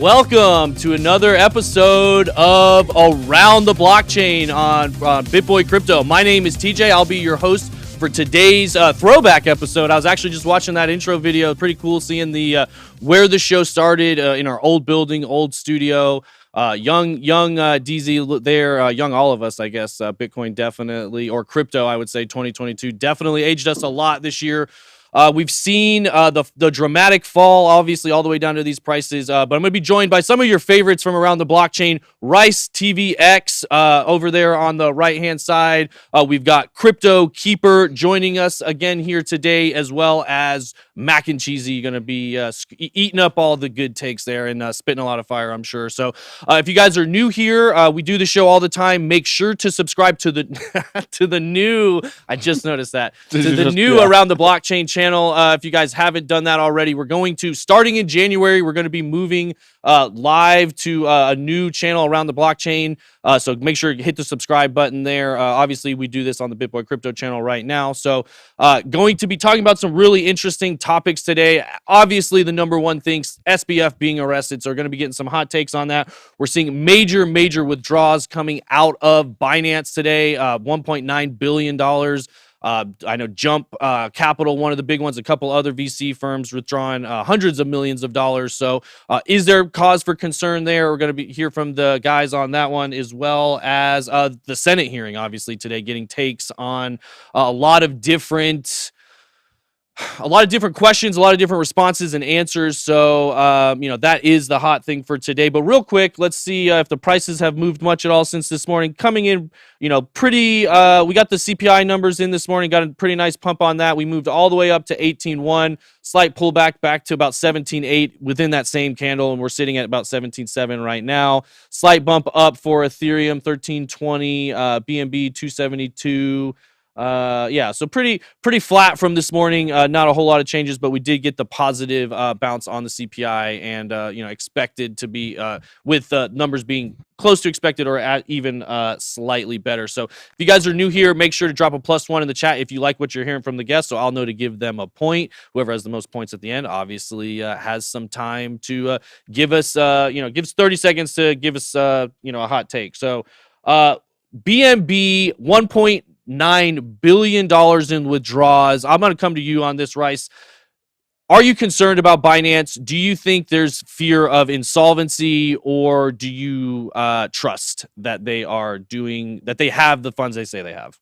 Welcome to another episode of Around the Blockchain on BitBoy Crypto. My name is TJ. I'll be your host for today's throwback episode. I was actually just watching that intro video. Pretty cool seeing the where the show started in our old building, old studio. Young DZ there, young all of us, I guess. Bitcoin definitely, or crypto, I would say 2022 definitely aged us a lot this year. We've seen the dramatic fall, obviously, all the way down to these prices. But I'm going to be joined by some of your favorites from around the blockchain. RiceTVx over there on the right-hand side. We've got Crypto Keeper joining us again here today, as well as Mac and Cheesy going to be eating up all the good takes there and spitting a lot of fire, I'm sure. So if you guys are new here, we do the show all the time. Make sure to subscribe to the to the new. I just noticed that to the new Around the Blockchain channel. If you guys haven't done that already, we're going to, starting in January, we're going to be moving live to a new channel Around the Blockchain. So make sure to hit the subscribe button there. Obviously, we do this on the BitBoy Crypto channel right now. So going to be talking about some really interesting topics today. Obviously, the number one thing, SBF being arrested. So we're going to be getting some hot takes on that. We're seeing major withdrawals coming out of Binance today, $1.9 billion. I know Jump Capital, one of the big ones, a couple other VC firms withdrawing hundreds of millions of dollars. So is there cause for concern there? We're going to hear from the guys on that one, as well as the Senate hearing, obviously, today, getting takes on a lot of different questions, a lot of different responses and answers. So, that is the hot thing for today. But real quick, let's see if the prices have moved much at all since this morning. Coming in, pretty, we got the CPI numbers in this morning, got a pretty nice pump on that. We moved all the way up to 18.1, slight pullback back to about 17.8 within that same candle. And we're sitting at about 17.7 right now. Slight bump up for Ethereum, 1320, BNB 272. So pretty flat from this morning. Not a whole lot of changes, but we did get the positive bounce on the CPI, and expected to be with numbers being close to expected or at even slightly better. So if you guys are new here, make sure to drop a +1 in the chat if you like what you're hearing from the guests, so I'll know to give them a point. Whoever has the most points at the end obviously has some time to give us 30 seconds to give us a hot take. So BNB 1.9 billion in withdrawals. I'm going to come to you on this, Rice. Are you concerned about Binance? Do you think there's fear of insolvency, or do you trust that they have the funds they say they have?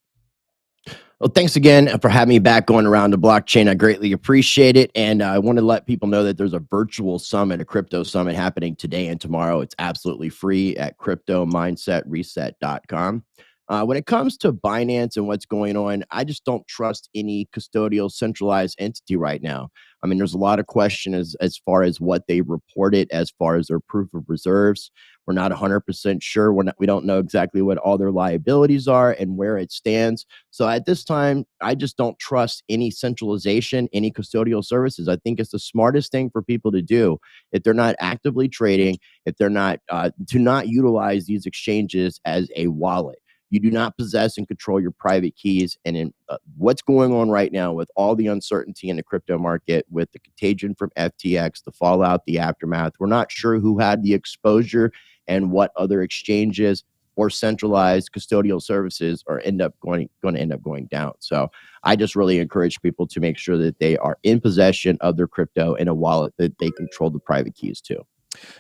Well, thanks again for having me back going Around the Blockchain. I greatly appreciate it. And I want to let people know that there's a virtual summit, a crypto summit happening today and tomorrow. It's absolutely free at cryptomindsetreset.com. When it comes to Binance and what's going on, I just don't trust any custodial centralized entity right now. I mean, there's a lot of questions as far as what they reported, as far as their proof of reserves. We're not 100% sure. We don't know exactly what all their liabilities are and where it stands. So at this time, I just don't trust any centralization, any custodial services. I think it's the smartest thing for people to do if they're not actively trading, if they're not to not utilize these exchanges as a wallet. You do not possess and control your private keys. And in what's going on right now with all the uncertainty in the crypto market, with the contagion from FTX, the fallout, the aftermath, we're not sure who had the exposure and what other exchanges or centralized custodial services are going to end up going down. So I just really encourage people to make sure that they are in possession of their crypto in a wallet that they control the private keys to.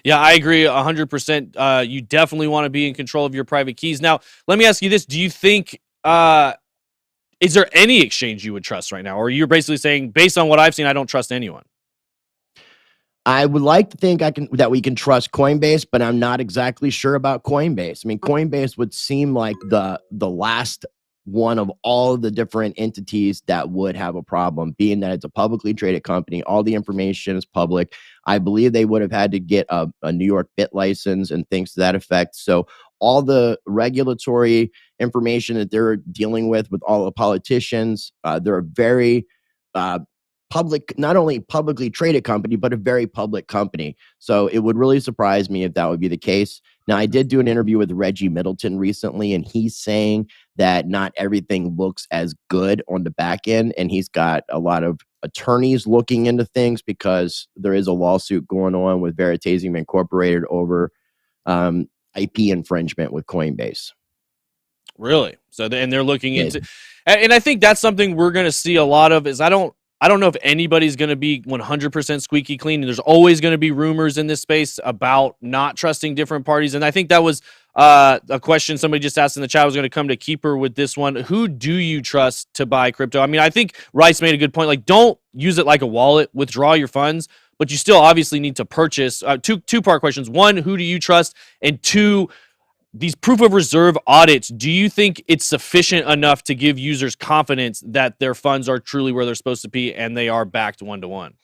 Yeah, I agree 100%. You definitely want to be in control of your private keys. Now, let me ask you this. Do you think, is there any exchange you would trust right now? Or you're basically saying, based on what I've seen, I don't trust anyone? I would like to think that we can trust Coinbase, but I'm not exactly sure about Coinbase. I mean, Coinbase would seem like the last one of all the different entities that would have a problem, being that it's a publicly traded company. All the information is public. I believe they would have had to get a New York bit license and things to that effect. So all the regulatory information that they're dealing with all the politicians, they're a very public, not only publicly traded company, but a very public company. So it would really surprise me if that would be the case. Now, I did do an interview with Reggie Middleton recently, and he's saying that not everything looks as good on the back end, and he's got a lot of attorneys looking into things because there is a lawsuit going on with Veritasium Incorporated over IP infringement with Coinbase. Really? So, and they're looking into, and I think that's something we're going to see a lot of. Is I don't know if anybody's going to be 100% squeaky clean. And there's always going to be rumors in this space about not trusting different parties. And I think that was a question somebody just asked in the chat. I was going to come to Keeper with this one. Who do you trust to buy crypto? I mean, I think Rice made a good point. Like, don't use it like a wallet. Withdraw your funds, but you still obviously need to purchase. Two-part questions. One, who do you trust? And two, these proof of reserve audits, do you think it's sufficient enough to give users confidence that their funds are truly where they're supposed to be and they are backed one-to-one?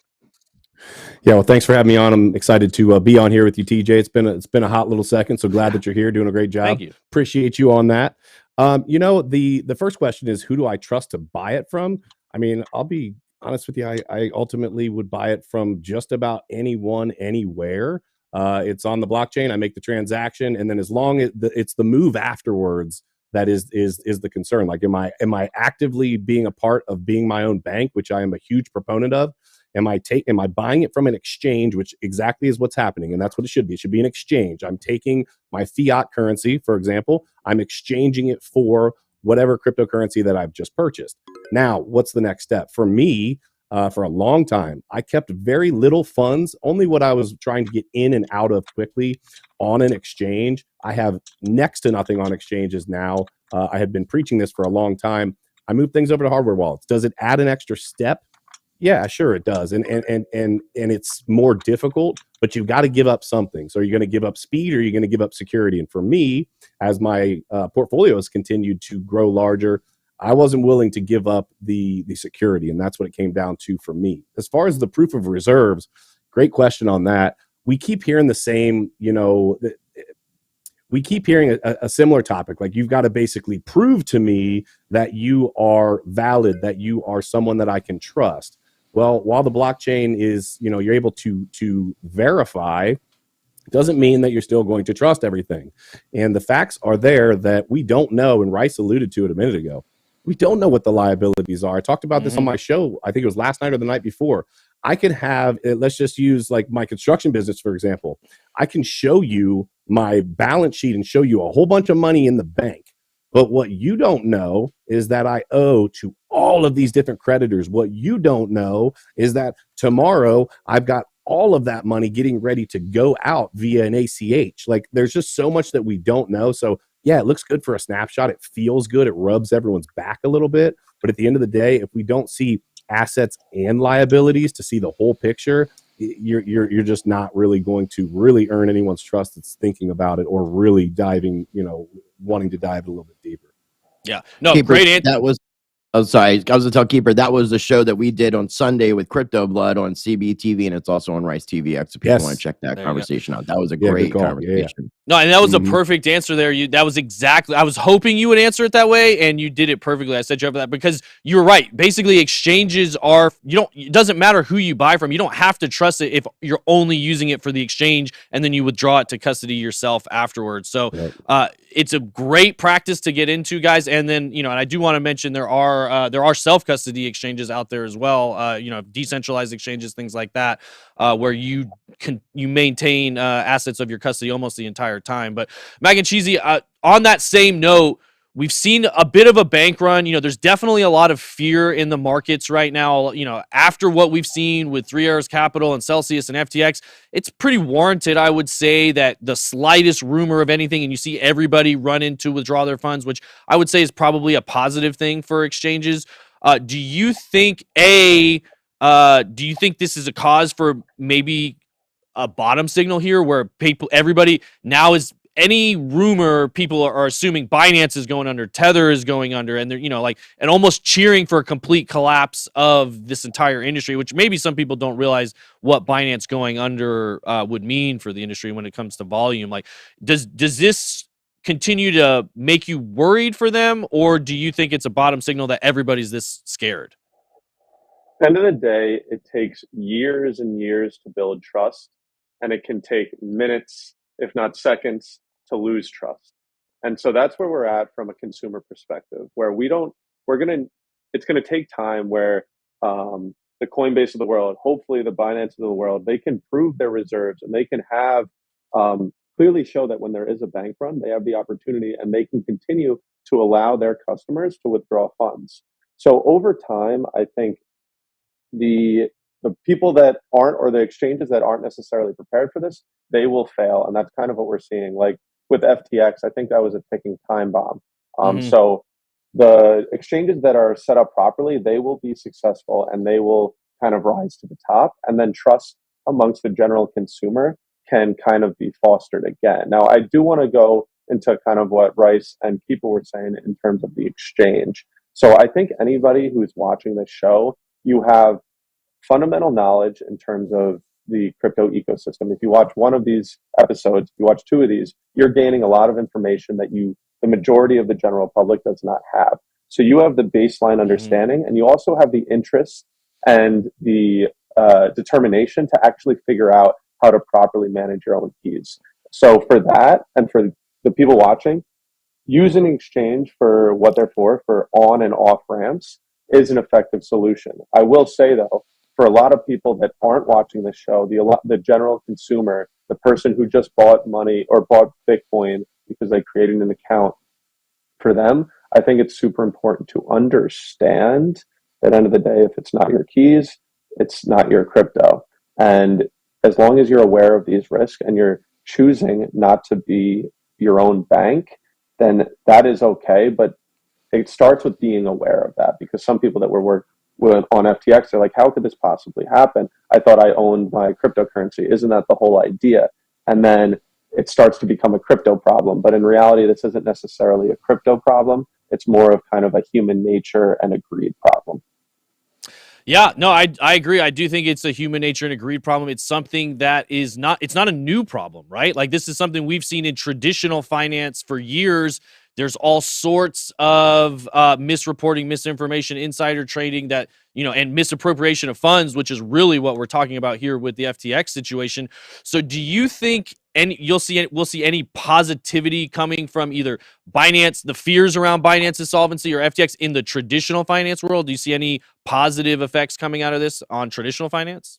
Yeah, well, thanks for having me on. I'm excited to be on here with you, TJ. It's been a hot little second, so glad that you're here, doing a great job. Thank you. Appreciate you on that. The first question is, who do I trust to buy it from? I mean, I'll be honest with you. I ultimately would buy it from just about anyone, anywhere. It's on the blockchain. I make the transaction, and then as long as it's the move afterwards that is the concern. Like, am I actively being a part of being my own bank, which I am a huge proponent of? Am I buying it from an exchange, which exactly is what's happening, and that's what it should be. It should be an exchange. I'm taking my fiat currency, for example, I'm exchanging it for whatever cryptocurrency that I've just purchased. Now, what's the next step? For me, for a long time, I kept very little funds, only what I was trying to get in and out of quickly on an exchange. I have next to nothing on exchanges now. I had been preaching this for a long time. I moved things over to hardware wallets. Does it add an extra step? Yeah, sure it does. And it's more difficult, but you've got to give up something. So are you going to give up speed, or are you going to give up security? And for me, as my portfolio has continued to grow larger, I wasn't willing to give up the security. And that's what it came down to for me. As far as the proof of reserves, great question on that. We keep hearing the same, we keep hearing a similar topic. Like, you've got to basically prove to me that you are valid, that you are someone that I can trust. Well, while the blockchain is, you're able to verify, doesn't mean that you're still going to trust everything. And the facts are there that we don't know, and Rice alluded to it a minute ago. We don't know what the liabilities are. I talked about this on my show. I think it was last night or the night before. I could have, let's just use like my construction business, for example. I can show you my balance sheet and show you a whole bunch of money in the bank. But what you don't know is that I owe to all of these different creditors. What you don't know is that tomorrow I've got all of that money getting ready to go out via an ACH. Like, there's just so much that we don't know. So yeah, it looks good for a snapshot. It feels good. It rubs everyone's back a little bit. But at the end of the day, if we don't see assets and liabilities to see the whole picture, you're just not really going to really earn anyone's trust that's thinking about it, or really diving, wanting to dive a little bit deeper. Yeah. No, Keeper, great answer. that was, oh, sorry, I was going to tell Keeper, that was the show that we did on Sunday with Crypto Blood on CBTV, and it's also on RiceTVx if people want to check that conversation out. That was a great conversation. Yeah. No, and that was a perfect answer there. That was exactly, I was hoping you would answer it that way, and you did it perfectly. I set you up for that because you were right. Basically, exchanges are, it doesn't matter who you buy from. You don't have to trust it if you're only using it for the exchange, and then you withdraw it to custody yourself afterwards. So it's a great practice to get into, guys. And then, and I do want to mention there are self-custody exchanges out there as well, decentralized exchanges, things like that, where you maintain assets of your custody almost the entire time. But Mac and Cheesy, on that same note, we've seen a bit of a bank run. There's definitely a lot of fear in the markets right now. After what we've seen with Three Arrows Capital and Celsius and FTX, it's pretty warranted, I would say, that the slightest rumor of anything, and you see everybody run into withdraw their funds, which I would say is probably a positive thing for exchanges. Do you think this is a cause for maybe a bottom signal here, where everybody now is, any rumor, people are assuming Binance is going under, Tether is going under, and they're, and almost cheering for a complete collapse of this entire industry, which maybe some people don't realize what Binance going under would mean for the industry when it comes to volume. Like, does this continue to make you worried for them, or do you think it's a bottom signal that everybody's this scared? End of the day, it takes years and years to build trust, and it can take minutes, if not seconds, to lose trust. And so that's where we're at from a consumer perspective, where it's going to take time, where the Coinbase of the world, hopefully the Binance of the world, they can prove their reserves and they can have clearly show that when there is a bank run, they have the opportunity and they can continue to allow their customers to withdraw funds. So over time, I think the people that aren't, or the exchanges that aren't necessarily prepared for this, they will fail, and that's kind of what we're seeing. Like with FTX, I think that was a ticking time bomb. So the exchanges that are set up properly, they will be successful and they will kind of rise to the top, and then trust amongst the general consumer can kind of be fostered again. Now, I do want to go into kind of what Rice and people were saying in terms of the exchange. So I think anybody who's watching this show, you have fundamental knowledge in terms of the crypto ecosystem. If you watch one of these episodes, if you watch two of these, you're gaining a lot of information that the majority of the general public does not have. So you have the baseline understanding, and you also have the interest and the determination to actually figure out how to properly manage your own keys. So for that, and for the people watching, using exchange for what they're for on and off ramps, is an effective solution. I will say though, for a lot of people that aren't watching this show, the general consumer, the person who just bought money or bought Bitcoin because they created an account, for them, I think it's super important to understand that at the end of the day, if it's not your keys, it's not your crypto. And as long as you're aware of these risks and you're choosing not to be your own bank, then that is okay. But it starts with being aware of that, because some people that were on FTX, they're like, how could this possibly happen? I thought I owned my cryptocurrency. Isn't that the whole idea? And then it starts to become a crypto problem. But in reality, this isn't necessarily a crypto problem. It's more of kind of a human nature and a greed problem. Yeah, no, I agree. I do think it's a human nature and a greed problem. It's something that it's not a new problem, right? Like, this is something we've seen in traditional finance for years. There's all sorts of misreporting, misinformation, insider trading that, and misappropriation of funds, which is really what we're talking about here with the FTX situation. So do you think we'll see any positivity coming from either Binance, the fears around Binance's solvency, or FTX in the traditional finance world? Do you see any positive effects coming out of this on traditional finance?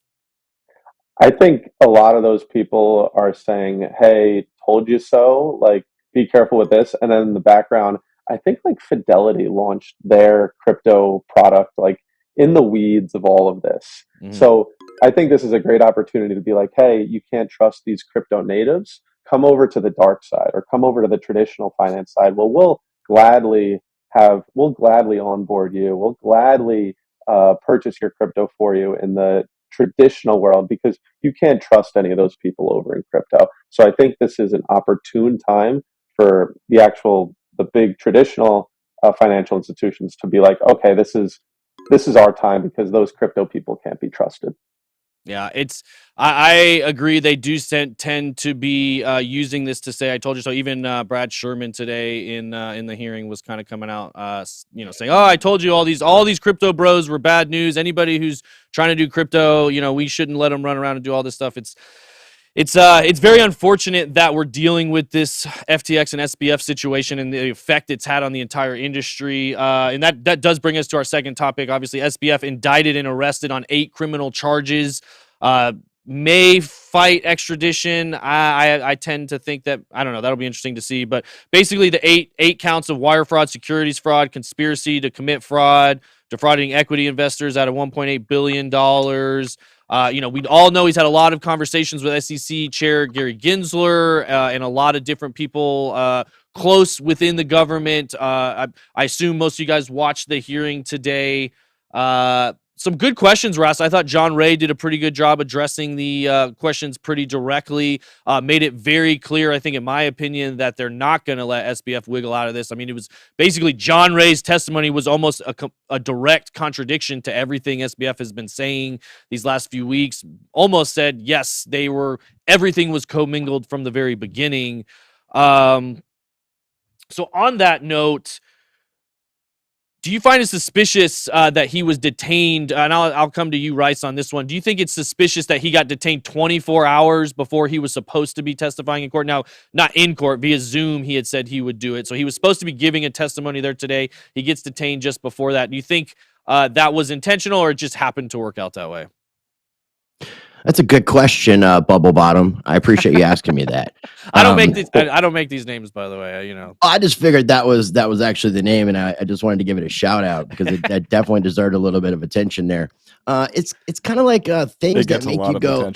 I think a lot of those people are saying, hey, told you so, like, be careful with this. And then in the background, I think like Fidelity launched their crypto product like in the weeds of all of this. So I think this is a great opportunity to be like, hey, you can't trust these crypto natives. Come over to the dark side, or come over to the traditional finance side. Well, we'll gladly onboard you. We'll gladly purchase your crypto for you in the traditional world, because you can't trust any of those people over in crypto. So I think this is an opportune time for the big traditional financial institutions to be like, okay, this is our time, because those crypto people can't be trusted. Yeah, I agree. They do tend to be using this to say, I told you so. Even Brad Sherman today in the hearing was kind of coming out, saying, oh, I told you all these crypto bros were bad news. Anybody who's trying to do crypto, we shouldn't let them run around and do all this stuff. It's very unfortunate that we're dealing with this FTX and SBF situation and the effect it's had on the entire industry. And that does bring us to our second topic. Obviously, SBF indicted and arrested on 8 criminal charges. May fight extradition. I tend to think that, I don't know, that'll be interesting to see. But basically, the eight counts of wire fraud, securities fraud, conspiracy to commit fraud, defrauding equity investors out of $1.8 billion. We all know he's had a lot of conversations with SEC Chair Gary Gensler and a lot of different people close within the government. I assume most of you guys watched the hearing today. Some good questions, Ross. I thought John Ray did a pretty good job addressing the questions pretty directly. Made it very clear, I think, in my opinion, that they're not going to let SBF wiggle out of this. I mean, it was basically John Ray's testimony was almost a direct contradiction to everything SBF has been saying these last few weeks. Almost said, yes, everything was commingled from the very beginning. So on that note, do you find it suspicious that he was detained? And I'll come to you, Rice, on this one. Do you think it's suspicious that he got detained 24 hours before he was supposed to be testifying in court? Now, not in court, via Zoom, he had said he would do it. So he was supposed to be giving a testimony there today. He gets detained just before that. Do you think that was intentional or it just happened to work out that way? That's a good question, Bubble Bottom. I appreciate you asking me that. I don't make these. I don't make these names, by the way. You know, I just figured that was actually the name, and I just wanted to give it a shout out because that definitely deserved a little bit of attention there. It's kind of like things that make you go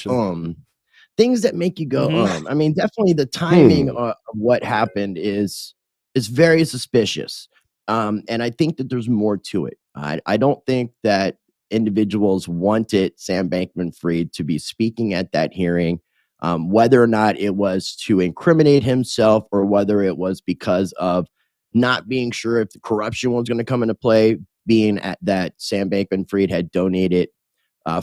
things that make you go I mean, definitely the timing of what happened is very suspicious, and I think that there's more to it. I don't think that individuals wanted Sam Bankman-Fried to be speaking at that hearing, whether or not it was to incriminate himself or whether it was because of not being sure if the corruption was going to come into play, being at that Sam Bankman-Fried had donated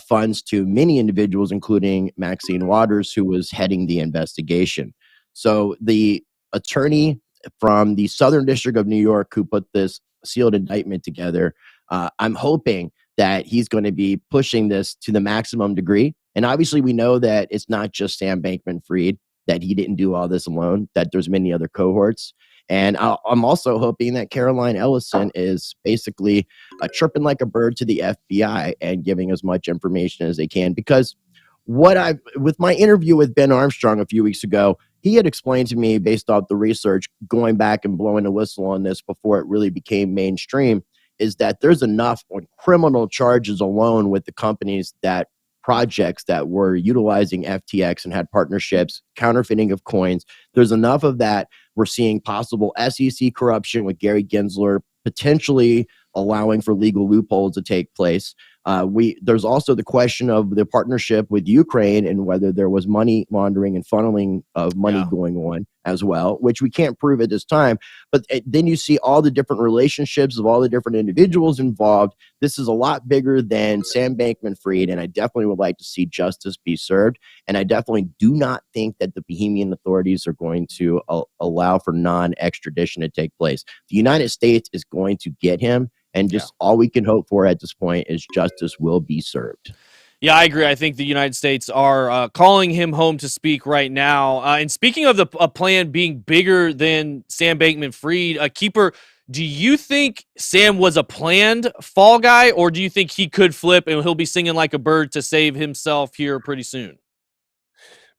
funds to many individuals, including Maxine Waters, who was heading the investigation. So the attorney from the Southern District of New York who put this sealed indictment together, I'm hoping that he's going to be pushing this to the maximum degree. And obviously we know that it's not just Sam Bankman-Fried, that he didn't do all this alone, that there's many other cohorts. And I'm also hoping that Caroline Ellison is basically chirping like a bird to the FBI and giving as much information as they can. Because with my interview with Ben Armstrong a few weeks ago, he had explained to me, based off the research, going back and blowing a whistle on this before it really became mainstream, is that there's enough on criminal charges alone with the companies projects that were utilizing FTX and had partnerships, counterfeiting of coins. There's enough of that. We're seeing possible SEC corruption with Gary Gensler, potentially allowing for legal loopholes to take place. There's also the question of the partnership with Ukraine and whether there was money laundering and funneling of money going on as well, which we can't prove at this time. But then you see all the different relationships of all the different individuals involved. This is a lot bigger than Sam Bankman-Fried, and I definitely would like to see justice be served. And I definitely do not think that the Bahamian authorities are going to allow for non-extradition to take place. The United States is going to get him. And just all we can hope for at this point is justice will be served. Yeah, I agree. I think the United States are calling him home to speak right now. And speaking of the plan being bigger than Sam Bankman-Fried, Keeper, do you think Sam was a planned fall guy, or do you think he could flip and he'll be singing like a bird to save himself here pretty soon?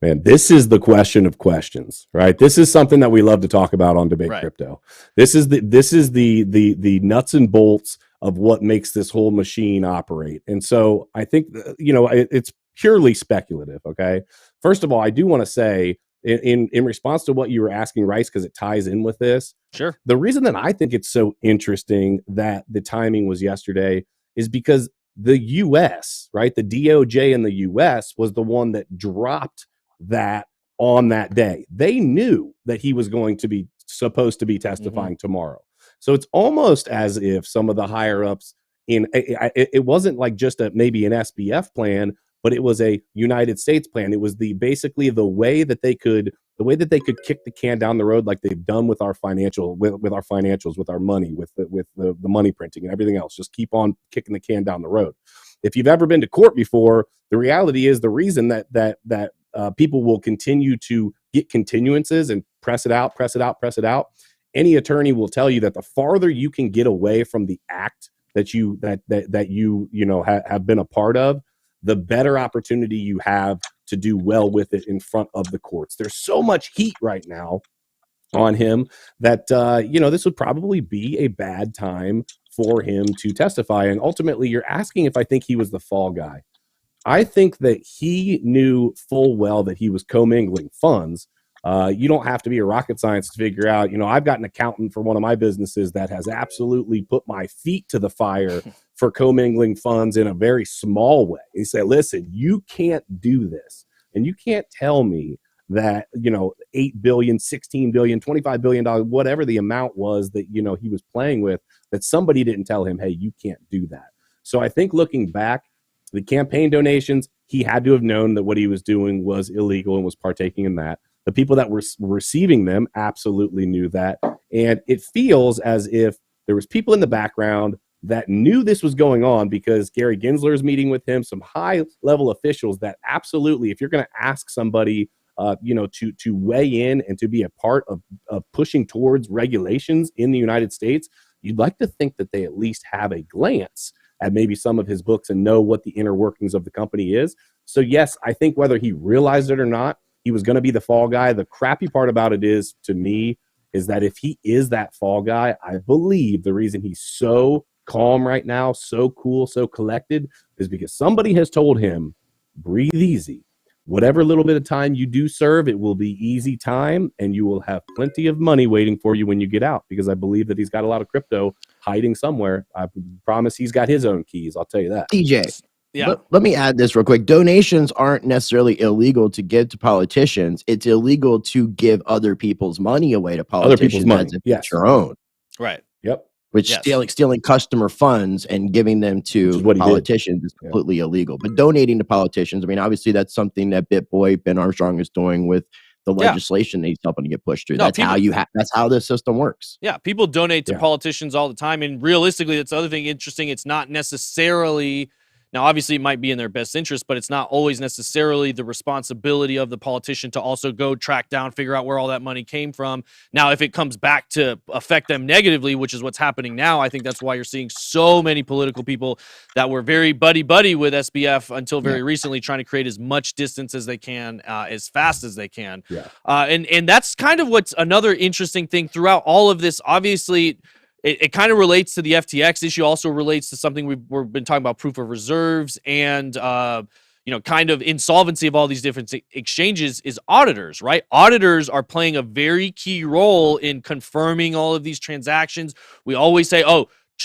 Man, this is the question of questions, right? This is something that we love to talk about on Debate Crypto. This is the nuts and bolts of what makes this whole machine operate. And so I think, it's purely speculative. Okay. First of all, I do want to say in response to what you were asking, Rice, because it ties in with this. Sure. The reason that I think it's so interesting that the timing was yesterday is because the US, right? The DOJ in the US was the one that dropped that on that day. They knew that he was going to be supposed to be testifying tomorrow. So it's almost as if some of the higher ups it wasn't like just maybe an SBF plan, but it was a United States plan. It was basically the way that they could kick the can down the road, like they've done with our financials, with our money, with the money printing and everything else. Just keep on kicking the can down the road. If you've ever been to court before, the reality is the reason that people will continue to get continuances and press it out. Any attorney will tell you that the farther you can get away from the act that you have been a part of, the better opportunity you have to do well with it in front of the courts. There's so much heat right now on him that this would probably be a bad time for him to testify. And ultimately, you're asking if I think he was the fall guy. I think that he knew full well that he was commingling funds. You don't have to be a rocket scientist to figure out, I've got an accountant for one of my businesses that has absolutely put my feet to the fire for commingling funds in a very small way. He said, listen, you can't do this. And you can't tell me that, 8 billion, 16 billion, $25 billion, whatever the amount was that, he was playing with, that somebody didn't tell him, hey, you can't do that. So I think looking back, the campaign donations, he had to have known that what he was doing was illegal and was partaking in that. The people that were receiving them absolutely knew that. And it feels as if there was people in the background that knew this was going on because Gary Gensler is meeting with him, some high-level officials that absolutely, if you're going to ask somebody, to weigh in and to be a part of pushing towards regulations in the United States, you'd like to think that they at least have a glance at maybe some of his books and know what the inner workings of the company is. So yes, I think whether he realized it or not, he was going to be the fall guy. The crappy part about it is, to me, is that if he is that fall guy, I believe the reason he's so calm right now, so cool, so collected, is because somebody has told him, breathe easy. Whatever little bit of time you do serve, it will be easy time, and you will have plenty of money waiting for you when you get out, because I believe that he's got a lot of crypto hiding somewhere. I promise he's got his own keys. I'll tell you that. TJ, Yeah. let me add this real quick. Donations aren't necessarily illegal to give to politicians. It's illegal to give other people's money away to politicians money. as if Yes. it's your own. Right. Yep. Which Yes. stealing customer funds and giving them to politicians is completely illegal. But donating to politicians, I mean, obviously that's something that BitBoy Ben Armstrong is doing with the legislation that he's helping to get pushed through. No, That's how you that's how this system works. Yeah, people donate to politicians all the time, and realistically, that's the other thing interesting. It's not necessarily, now obviously it might be in their best interest, but it's not always necessarily the responsibility of the politician to also go track down, figure out where all that money came from. Now, if it comes back to affect them negatively, which is what's happening now, I think that's why you're seeing so many political people that were very buddy-buddy with SBF until very recently, trying to create as much distance as they can, as fast as they can. And that's kind of what's another interesting thing throughout all of this. Obviously, it kind of relates to the FTX issue, also relates to something we've been talking about, proof of reserves, and kind of insolvency of all these different exchanges is auditors, right? Auditors are playing a very key role in confirming all of these transactions. We always say,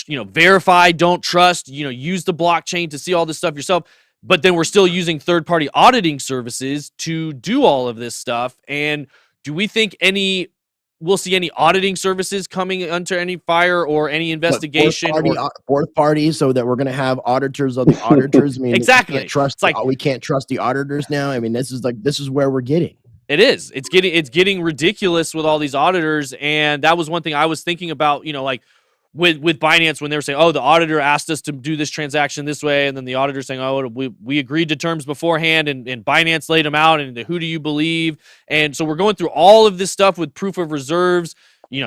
verify, don't trust, use the blockchain to see all this stuff yourself. But then we're still using third-party auditing services to do all of this stuff. And do we think we'll see any auditing services coming under any fire or any investigation? Fourth party, so that we're going to have auditors of the auditors. I mean, exactly. We can't trust the auditors now. I mean, this is where we're getting. It is. It's getting ridiculous with all these auditors. And that was one thing I was thinking about, with Binance, when they were saying, the auditor asked us to do this transaction this way, and then the auditor saying, we agreed to terms beforehand, and Binance laid them out, and who do you believe? And so we're going through all of this stuff with proof of reserves.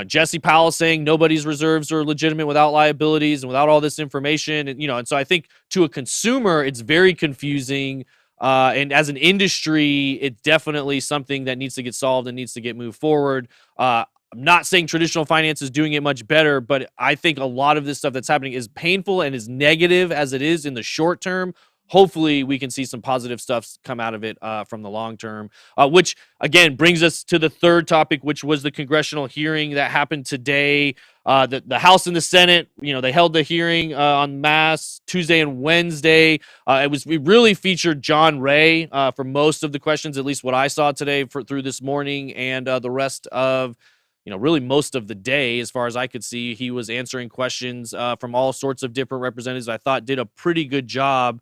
Jesse Powell saying nobody's reserves are legitimate without liabilities and without all this information. And so I think to a consumer, it's very confusing. And as an industry, it's definitely something that needs to get solved and needs to get moved forward. I'm not saying traditional finance is doing it much better, but I think a lot of this stuff that's happening is painful and is negative as it is in the short term. Hopefully, we can see some positive stuff come out of it from the long term, which, again, brings us to the third topic, which was the congressional hearing that happened today. The House and the Senate, they held the hearing en masse Tuesday and Wednesday. It really featured John Ray for most of the questions, at least what I saw today through this morning, and the rest of really most of the day, as far as I could see. He was answering questions from all sorts of different representatives. I thought did a pretty good job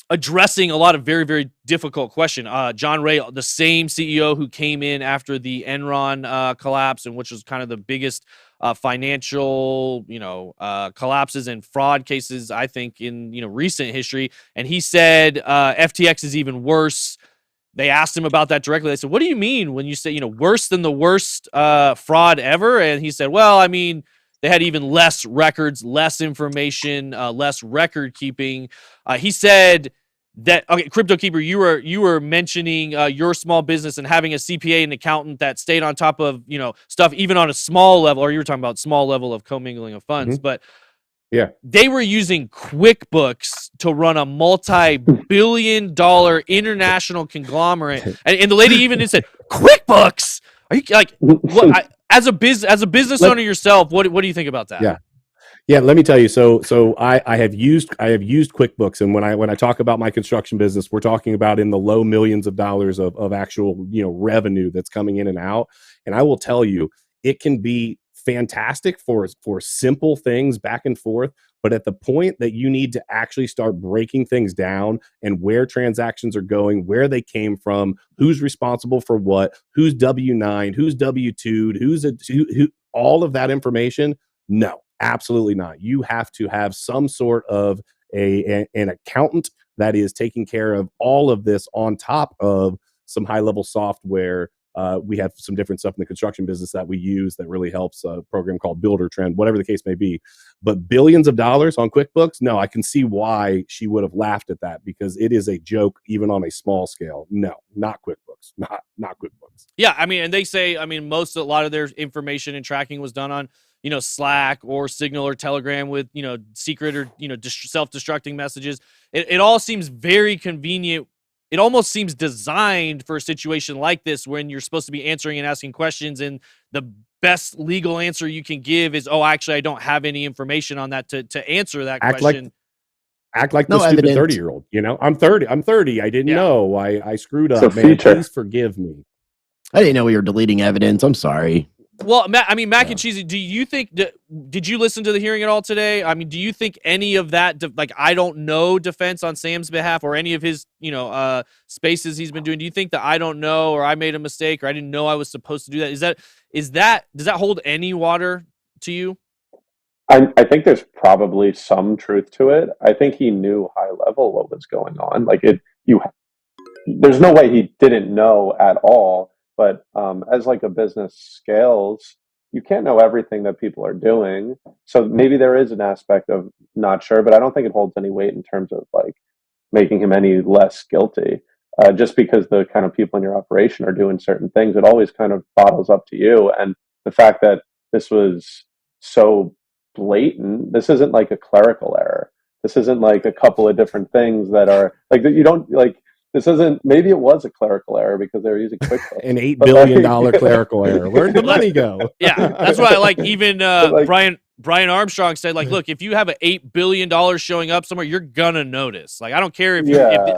addressing a lot of very, very difficult question. John Ray, the same CEO who came in after the Enron collapse, and which was kind of the biggest financial, collapses and fraud cases, I think, in recent history. And he said FTX is even worse. They asked him about that directly. They said, what do you mean when you say, worse than the worst fraud ever? And he said, well, I mean, they had even less records, less information, less record keeping. He said that, okay, Crypto Keeper, you were mentioning your small business and having a CPA and accountant that stayed on top of, stuff, even on a small level, or you were talking about small level of commingling of funds, but they were using QuickBooks to run a multi-billion-dollar international conglomerate, and the lady even said, "QuickBooks? Are you like what?" As a business owner yourself, what do you think about that? Yeah. Let me tell you. So I have used QuickBooks, and when I talk about my construction business, we're talking about in the low millions of dollars of actual revenue that's coming in and out. And I will tell you, it can be fantastic for simple things back and forth, but at the point that you need to actually start breaking things down and where transactions are going, where they came from, who's responsible for what, who's W-9, who's W-2'd, who all of that information, no, absolutely not. You have to have some sort of an accountant that is taking care of all of this on top of some high-level software We have some different stuff in the construction business that we use that really helps, a program called Builder Trend, whatever the case may be. But billions of dollars on QuickBooks, no, I can see why she would have laughed at that, because it is a joke even on a small scale. No, not QuickBooks, not QuickBooks. Yeah, I mean, and they say, I mean, a lot of their information and tracking was done on, Slack or Signal or Telegram with, secret or, self-destructing messages. It all seems very convenient. It almost seems designed for a situation like this when you're supposed to be answering and asking questions, and the best legal answer you can give is, oh, actually, I don't have any information on that to answer that question. Act like the stupid 30-year-old. I'm 30. I didn't know. I screwed up, man. Please forgive me. I didn't know we were deleting evidence. I'm sorry. Well, Mac and Cheesy, do you think, did you listen to the hearing at all today? I mean, do you think any of that, I don't know defense on Sam's behalf or any of his, spaces he's been doing, do you think that I don't know, or I made a mistake, or I didn't know I was supposed to do that? Does that hold any water to you? I think there's probably some truth to it. I think he knew high level what was going on. There's no way he didn't know at all. But as a business scales, you can't know everything that people are doing. So maybe there is an aspect of not sure, but I don't think it holds any weight in terms of making him any less guilty. Just because the kind of people in your operation are doing certain things, it always kind of bottles up to you. And the fact that this was so blatant, this isn't like a clerical error. This isn't like a couple of different things that are you don't this isn't, maybe it was a clerical error because they were using QuickBooks. An $8 billion clerical error. Where'd the money go? Yeah, that's why I like even Brian Armstrong said, look, if you have an $8 billion showing up somewhere, you're going to notice. I don't care if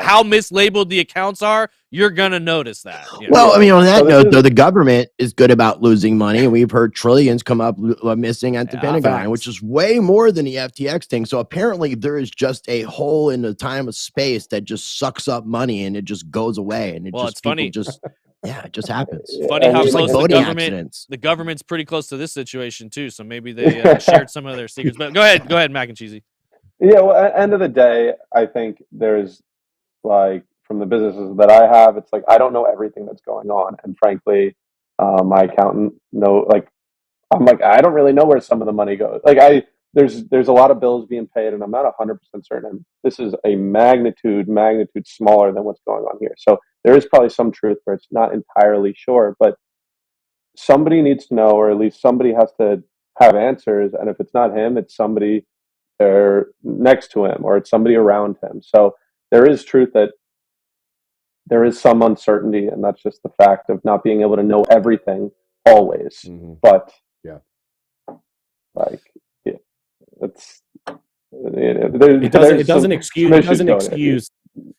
how mislabeled the accounts are, you're going to notice that. Well, I mean, on that note, though, the government is good about losing money. And we've heard trillions come up missing at the Pentagon, which is way more than the FTX thing. So apparently there is just a hole in the time of space that just sucks up money and it just goes away. And it's funny. It just happens. Funny how close the government's pretty close to this situation too. So maybe they shared some of their secrets. But go ahead, Mac and Cheesy. Yeah, well, at the end of the day, I think there's from the businesses that I have, it's I don't know everything that's going on, and frankly, my accountant I'm I don't really know where some of the money goes. There's a lot of bills being paid, and I'm not 100% certain. This is a magnitude smaller than what's going on here. So there is probably some truth where it's not entirely sure, but somebody needs to know, or at least somebody has to have answers. And if it's not him, it's somebody there next to him, or it's somebody around him. So there is truth that there is some uncertainty, and that's just the fact of not being able to know everything always. Mm-hmm. But it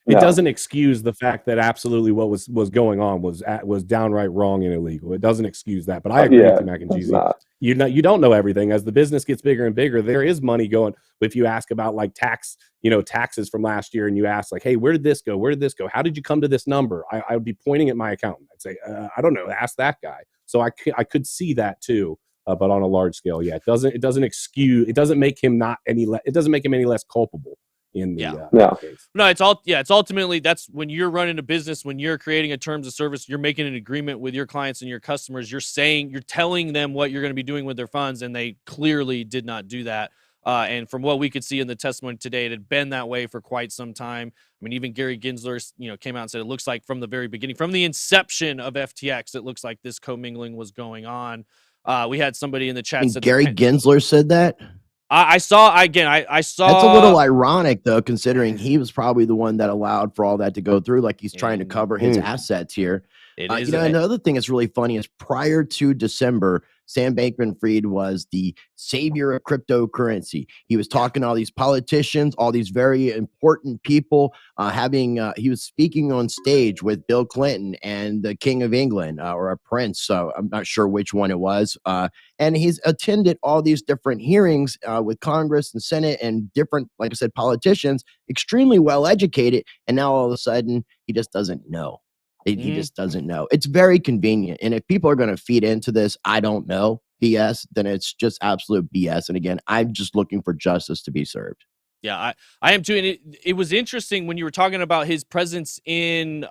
doesn't excuse the fact that absolutely what was going on was downright wrong and illegal. It doesn't excuse that. But I agree with you, Mac and Cheesy. You don't know everything. As the business gets bigger and bigger, there is money going. If you ask about taxes from last year, and you ask hey, where did this go? Where did this go? How did you come to this number? I would be pointing at my accountant. I'd say, I don't know. Ask that guy. So I could see that too. But on a large scale, it doesn't excuse. It doesn't make him it doesn't make him any less culpable in the case. No, it's ultimately, that's when you're running a business, when you're creating a terms of service, you're making an agreement with your clients and your customers. You're telling them what you're going to be doing with their funds, and they clearly did not do that. And from what we could see in the testimony today, it had been that way for quite some time. I mean, even Gary Gensler, came out and said it looks like from the very beginning, from the inception of FTX, it looks like this commingling was going on. We had somebody in the chat said Gary Gensler said that. I saw. I saw. That's a little ironic, though, considering he was probably the one that allowed for all that to go through. He's trying to cover his assets here. Another thing that's really funny is prior to December, Sam Bankman-Fried was the savior of cryptocurrency. He was talking to all these politicians, all these very important people. He was speaking on stage with Bill Clinton and the King of England, or a prince. So I'm not sure which one it was. And he's attended all these different hearings with Congress and Senate and different, like I said, politicians, extremely well educated. And now all of a sudden, he just doesn't know. He just doesn't know. It's very convenient. And if people are going to feed into this, I don't know, BS, then it's just absolute BS. And again, I'm just looking for justice to be served. Yeah, I am too. And it was interesting when you were talking about his presence in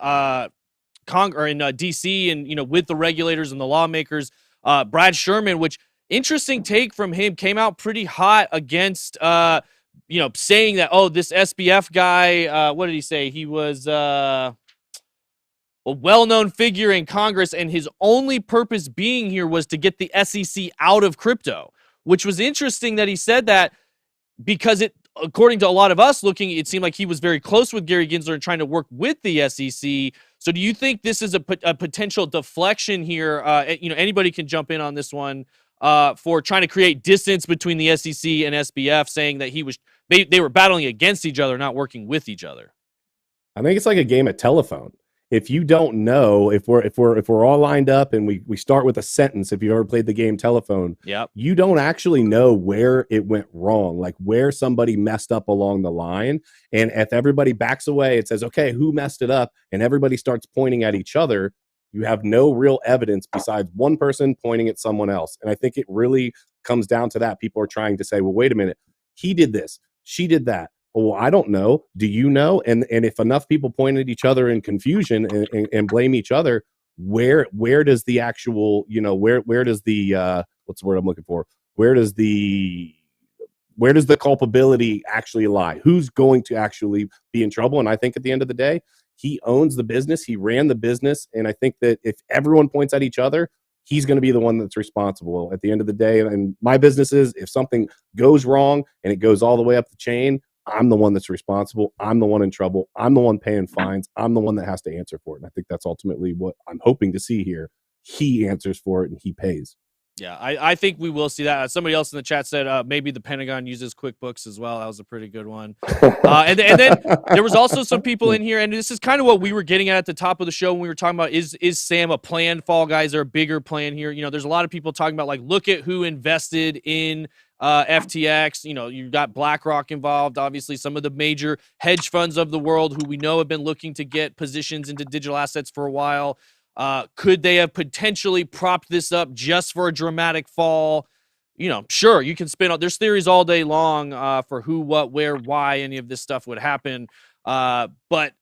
DC, and with the regulators and the lawmakers. Brad Sherman, which interesting take from him, came out pretty hot against saying that, oh, this SBF guy, what did he say? He was a well-known figure in Congress, and his only purpose being here was to get the SEC out of crypto, which was interesting that he said that, because according to a lot of us looking, it seemed like he was very close with Gary Gensler and trying to work with the SEC. So do you think this is a potential deflection here? Anybody can jump in on this one, for trying to create distance between the SEC and SBF, saying that they were battling against each other, not working with each other. I think it's like a game of telephone. If you don't know, if we're all lined up and we start with a sentence, if you ever played the game telephone, yep, you don't actually know where it went wrong, like where somebody messed up along the line. And if everybody backs away, it says, okay, who messed it up? And everybody starts pointing at each other. You have no real evidence besides one person pointing at someone else. And I think it really comes down to that. People are trying to say, well, wait a minute, he did this, she did that. Well, I don't know. Do you know? And if enough people point at each other in confusion and blame each other, where does the actual, where does the what's the word I'm looking for? Where does the culpability actually lie? Who's going to actually be in trouble? And I think at the end of the day, he owns the business. He ran the business. And I think that if everyone points at each other, he's going to be the one that's responsible at the end of the day. And my business is, if something goes wrong and it goes all the way up the chain, I'm the one that's responsible. I'm the one in trouble. I'm the one paying fines. I'm the one that has to answer for it. And I think that's ultimately what I'm hoping to see here. He answers for it and he pays. Yeah, I think we will see that. Somebody else in the chat said maybe the Pentagon uses QuickBooks as well. That was a pretty good one. And then there was also some people in here, and this is kind of what we were getting at the top of the show when we were talking about, is Sam a planned fall guy? Is there a bigger plan here? There's a lot of people talking about, like, look at who invested in FTX. You've got BlackRock involved, obviously some of the major hedge funds of the world who we know have been looking to get positions into digital assets for a while. Could they have potentially propped this up just for a dramatic fall? Sure, you can spin out. There's theories all day long for who, what, where, why any of this stuff would happen. But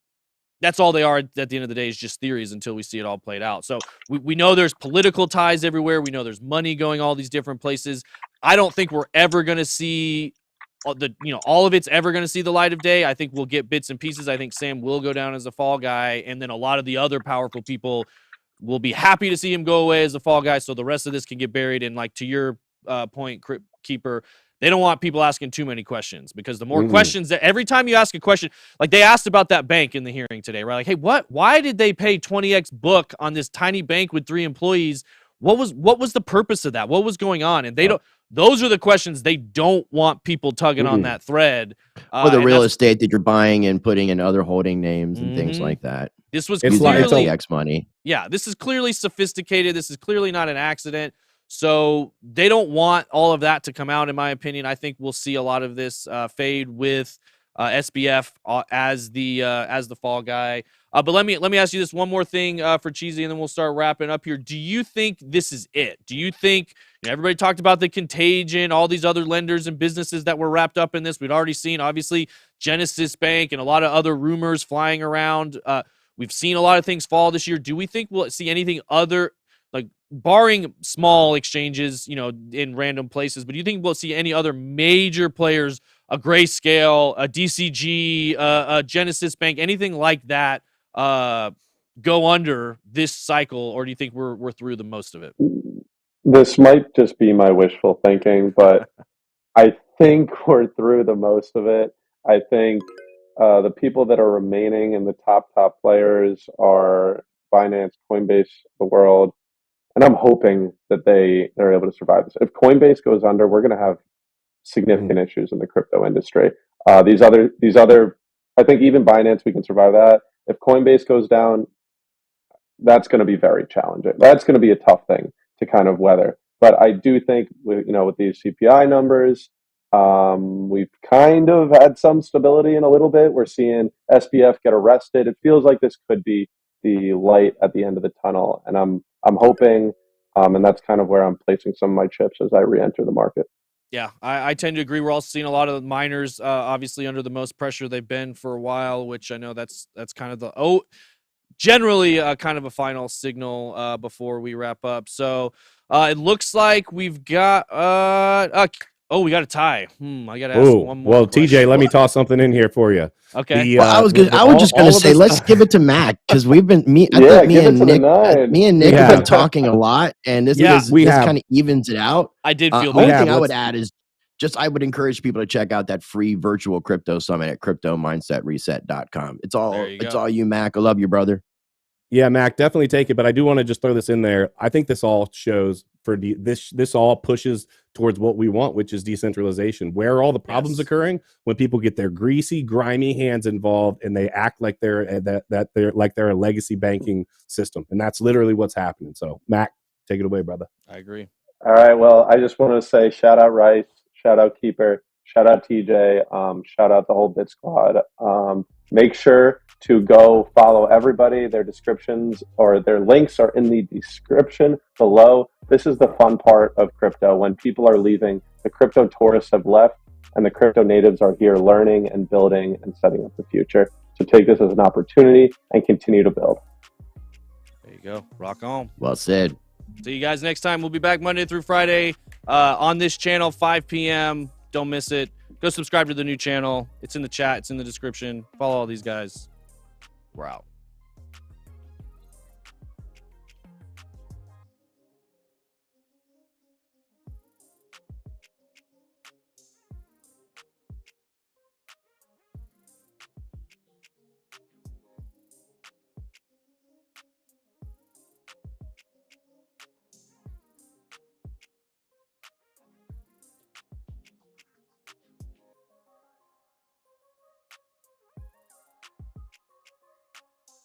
that's all they are at the end of the day, is just theories until we see it all played out. So we know there's political ties everywhere. We know there's money going all these different places. I don't think we're ever going to see all of it's ever going to see the light of day. I think we'll get bits and pieces. I think Sam will go down as a fall guy, and then a lot of the other powerful people will be happy to see him go away as a fall guy, so the rest of this can get buried. And, like, to your point, Crypt Keeper, they don't want people asking too many questions, because the more questions that every time you ask a question, like they asked about that bank in the hearing today, right? Like, hey, why did they pay 20x book on this tiny bank with 3 employees? What was the purpose of that? What was going on? And they don't. Those are the questions they don't want people tugging on that thread. Or the real estate that you're buying and putting in other holding names and things like that. This was using clearly FTX money. Yeah, this is clearly sophisticated. This is clearly not an accident. So they don't want all of that to come out, in my opinion. I think we'll see a lot of this fade with SBF as the fall guy. But let me ask you this one more thing for Cheesy, and then we'll start wrapping up here. Do you think this is it? Do you think, everybody talked about the contagion, all these other lenders and businesses that were wrapped up in this? We'd already seen, obviously, Genesis Bank and a lot of other rumors flying around. We've seen a lot of things fall this year. Do we think we'll see anything other, like, barring small exchanges, in random places, but do you think we'll see any other major players, a Grayscale, a DCG, a Genesis Bank, anything like that, go under this cycle, or do you think we're through the most of it? This might just be my wishful thinking, but I think we're through the most of it. I think the people that are remaining and the top players are Binance, Coinbase, the world. And I'm hoping that they're able to survive this. If Coinbase goes under, we're going to have significant issues in the crypto industry. These other, I think even Binance, we can survive that. If Coinbase goes down, that's going to be very challenging. That's going to be a tough thing to kind of weather. But I do think, with these CPI numbers, we've kind of had some stability in a little bit. We're seeing SBF get arrested. It feels like this could be the light at the end of the tunnel, and I'm hoping, and that's kind of where I'm placing some of my chips as I re-enter the market. Yeah, I tend to agree. We're also seeing a lot of the miners, obviously, under the most pressure they've been for a while, which I know that's kind of generally kind of a final signal before we wrap up. So it looks like we've got we got a tie. I got to ask one more. Well, question. TJ, let me toss something in here for you. Okay. Well, I was just gonna say, let's give it to Mac because we've been me and Nick have been talking a lot, and this kind of evens it out. I did feel only thing I would add is I would encourage people to check out that free virtual crypto summit at cryptomindsetreset.com. It's all you, Mac. I love you, brother. Yeah, Mac, definitely take it. But I do want to just throw this in there. I think this all shows this all pushes towards what we want, which is decentralization. Where are all the problems occurring? When people get their greasy, grimy hands involved and they act like they're a legacy banking system. And that's literally what's happening. So, Mac, take it away, brother. I agree. All right. Well, I just want to say shout out Rice, shout out Keeper, shout out TJ, shout out the whole BitSquad. Make sure to go follow everybody. Their descriptions or their links are in the description below. This is the fun part of crypto. When people are leaving, the crypto tourists have left and the crypto natives are here learning and building and setting up the future. So take this as an opportunity and continue to build. There you go. Rock on. Well said. See you guys next time. We'll be back Monday through Friday on this channel, 5 p.m. Don't miss it. Go subscribe to the new channel. It's in the chat. It's in the description. Follow all these guys. We're out.